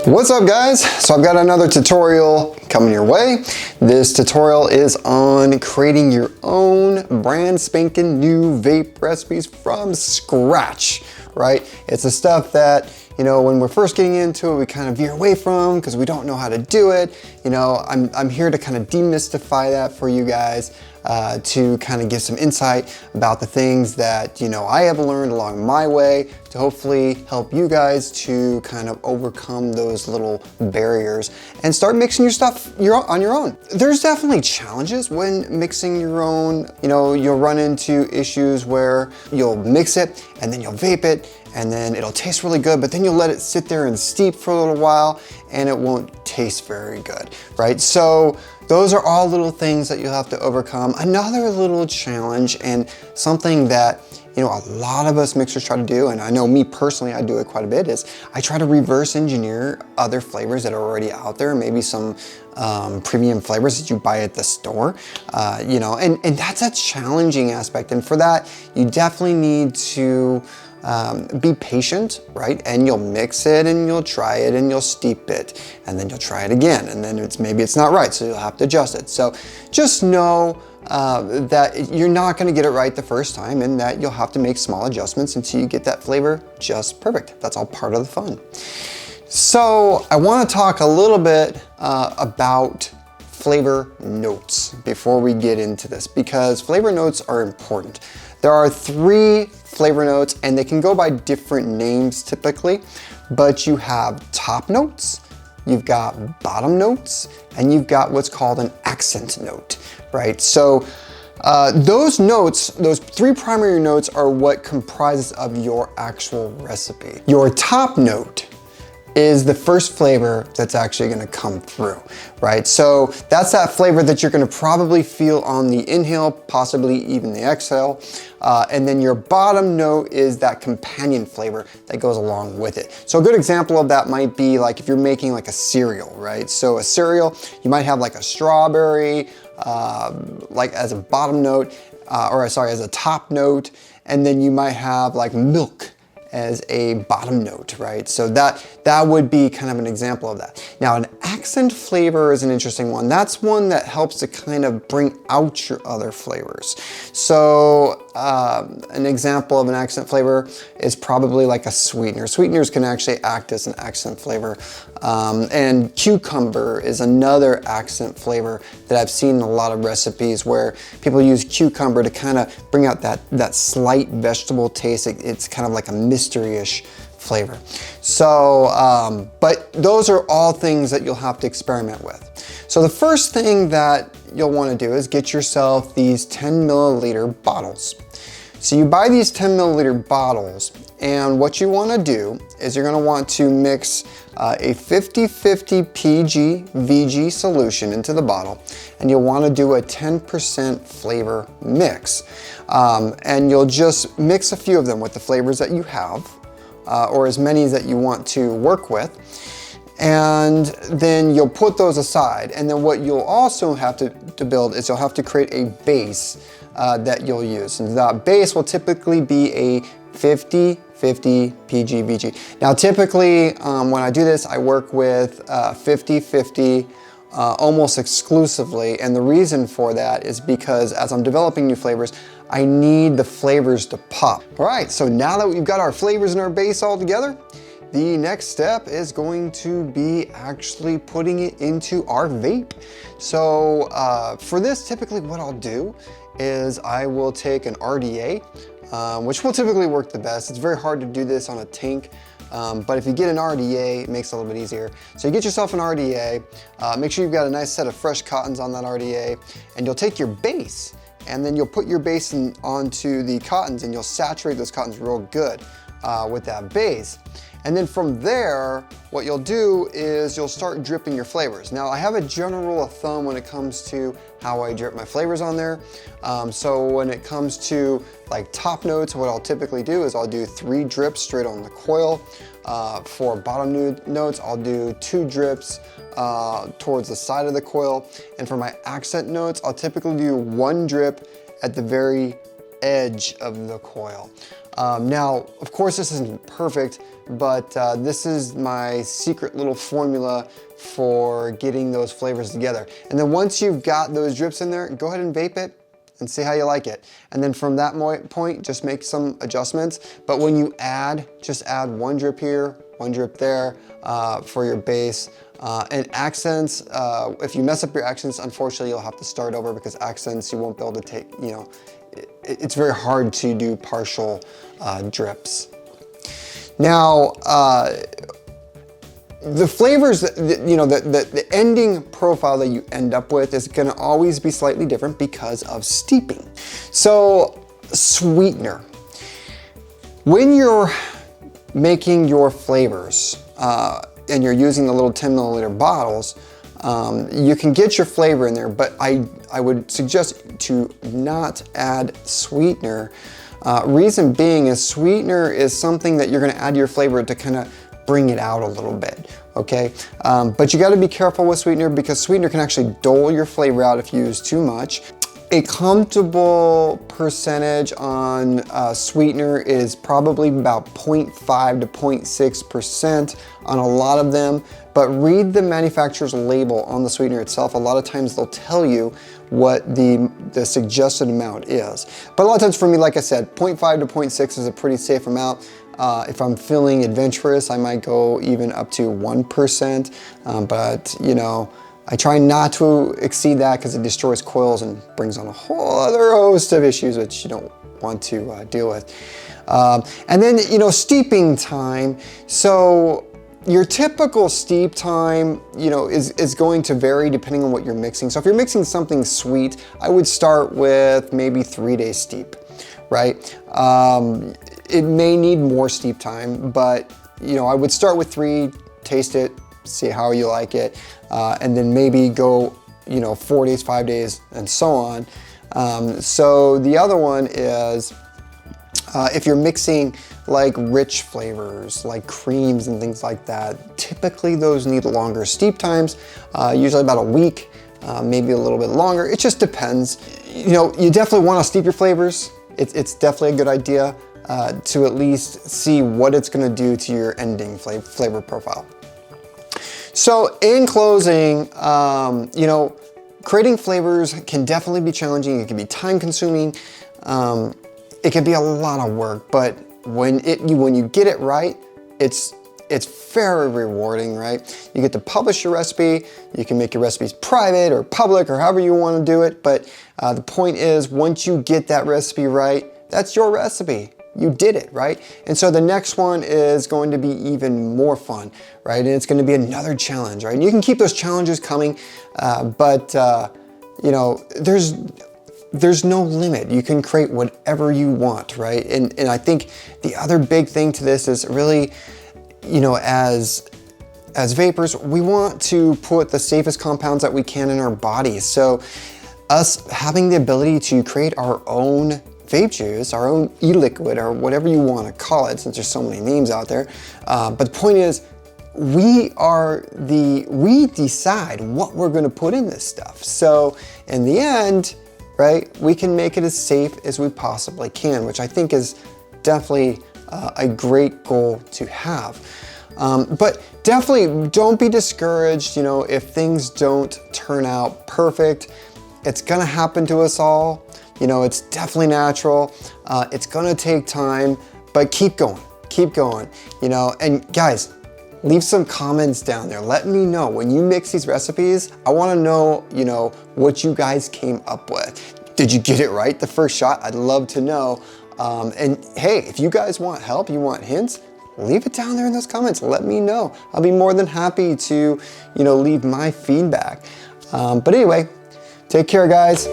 What's up guys? So I've got another tutorial coming your way. This tutorial is on creating your own brand spanking new vape recipes from scratch, right? It's the stuff that, you know, when we're first getting into it, we kind of veer away from because we don't know how to do it. You know, I'm here to kind of demystify that for you guys, to kind of give some insight about the things that, you know, I have learned along my way to hopefully help you guys to kind of overcome those little barriers and start mixing your stuff on your own. There's definitely challenges when mixing your own. You know, you'll run into issues where you'll mix it and then you'll vape it and then it'll taste really good, but then you'll let it sit there and steep for a little while and it won't taste very good, right? So those are all little things that you'll have to overcome. Another little challenge and something that, you know, a lot of us mixers try to do, and I know me personally, I do it quite a bit, is I try to reverse engineer other flavors that are already out there, maybe some premium flavors that you buy at the store, you know, and that's a challenging aspect. And for that, you definitely need to be patient, right? And you'll mix it and you'll try it and you'll steep it and then you'll try it again and then maybe it's not right, so you'll have to adjust it. So just know that you're not going to get it right the first time and that you'll have to make small adjustments until you get that flavor just perfect. That's all part of the fun. So I want to talk a little bit about flavor notes before we get into this, because flavor notes are important. There are 3 flavor notes and they can go by different names typically, but you have top notes, you've got bottom notes, and you've got what's called an accent note, right? So those notes, those 3 primary notes are what comprises of your actual recipe. Your top note is the first flavor that's actually gonna come through, right? So that's that flavor that you're gonna probably feel on the inhale, possibly even the exhale. And then your bottom note is that companion flavor that goes along with it. So a good example of that might be like if you're making like a cereal, right? So a cereal, you might have like a strawberry, like as a bottom note, as a top note, and then you might have like milk as a bottom note, right? So that would be kind of an example of that. Now an accent flavor is an interesting one. That's one that helps to kind of bring out your other flavors. So an example of an accent flavor is probably like a sweetener. Sweeteners can actually act as an accent flavor. And cucumber is another accent flavor that I've seen in a lot of recipes where people use cucumber to kind of bring out that slight vegetable taste. It's kind of like a mystery-ish flavor. So, but those are all things that you'll have to experiment with. So the first thing that you'll want to do is get yourself these 10 milliliter bottles. So you buy these 10 milliliter bottles, and what you want to do is you're going to want to mix a 50-50 PG VG solution into the bottle, and you'll want to do a 10% flavor mix. And you'll just mix a few of them with the flavors that you have, or as many that you want to work with. And then you'll put those aside. And then what you'll also have to build is you'll have to create a base that you'll use. And that base will typically be a 50-50 PG-VG. Now typically when I do this, I work with 50-50 almost exclusively. And the reason for that is because as I'm developing new flavors, I need the flavors to pop. All right, so now that we've got our flavors and our base all together, the next step is going to be actually putting it into our vape. So for this, typically what I'll do is I will take an RDA, which will typically work the best. It's very hard to do this on a tank, but if you get an RDA, it makes it a little bit easier. So you get yourself an RDA, make sure you've got a nice set of fresh cottons on that RDA, and you'll take your base, and then you'll put your base onto the cottons, and you'll saturate those cottons real good with that base. And then from there, what you'll do is you'll start dripping your flavors. Now I have a general rule of thumb when it comes to how I drip my flavors on there. So when it comes to like top notes, what I'll typically do is I'll do 3 drips straight on the coil. For bottom notes, I'll do 2 drips towards the side of the coil. And for my accent notes, I'll typically do 1 drip at the very edge of the coil. Now, of course, this isn't perfect, but this is my secret little formula for getting those flavors together. And then once you've got those drips in there, go ahead and vape it and see how you like it. And then from that point, just make some adjustments. But when you add, just add 1 drip here, 1 drip there for your base. And accents, if you mess up your accents, unfortunately, you'll have to start over, because accents you won't be able to take, you know, it's very hard to do partial drips. Now, the flavors, you know, the ending profile that you end up with is gonna always be slightly different because of steeping. So, sweetener. When you're making your flavors, and you're using the little 10 milliliter bottles, you can get your flavor in there, but I would suggest to not add sweetener. Reason being is sweetener is something that you're gonna add to your flavor to kind of bring it out a little bit, okay? But you gotta be careful with sweetener, because sweetener can actually dull your flavor out if you use too much. A comfortable percentage on sweetener is probably about 0.5 to 0.6% on a lot of them, but read the manufacturer's label on the sweetener itself. A lot of times they'll tell you what the suggested amount is. But a lot of times for me, like I said, 0.5 to 0.6 is a pretty safe amount. If I'm feeling adventurous, I might go even up to 1%, but you know, I try not to exceed that, because it destroys coils and brings on a whole other host of issues which you don't want to deal with. And then, you know, steeping time. So your typical steep time, you know, is going to vary depending on what you're mixing. So if you're mixing something sweet, I would start with maybe 3-day steep, right? It may need more steep time, but you know, I would start with 3, taste it, see how you like it, and then maybe go, you know, 4 days, 5 days, and so on. So the other one is if you're mixing like rich flavors, like creams and things like that, typically those need longer steep times, usually about a week, maybe a little bit longer. It just depends. You know, you definitely want to steep your flavors. It's definitely a good idea to at least see what it's going to do to your ending flavor profile. So in closing, you know, creating flavors can definitely be challenging. It can be time consuming. It can be a lot of work, but when you get it right, it's very rewarding, right? You get to publish your recipe. You can make your recipes private or public or however you want to do it. But the point is, once you get that recipe right, that's your recipe. You did it, right? And so the next one is going to be even more fun, right? And it's going to be another challenge, right? And you can keep those challenges coming, but you know, there's no limit. You can create whatever you want, right? And I think the other big thing to this is really, you know, as vapors, we want to put the safest compounds that we can in our bodies. So us having the ability to create our own vape juice, our own e-liquid, or whatever you want to call it, since there's so many names out there. But the point is, we decide what we're going to put in this stuff. So in the end, right, we can make it as safe as we possibly can, which I think is definitely a great goal to have. But definitely don't be discouraged, you know, if things don't turn out perfect. It's gonna happen to us all. You know, it's definitely natural. It's gonna take time, but keep going, you know. And guys, leave some comments down there. Let me know when you mix these recipes. I wanna know, you know, what you guys came up with. Did you get it right the first shot? I'd love to know. And hey, if you guys want help, you want hints, leave it down there in those comments. Let me know. I'll be more than happy to, you know, leave my feedback. But anyway, take care, guys.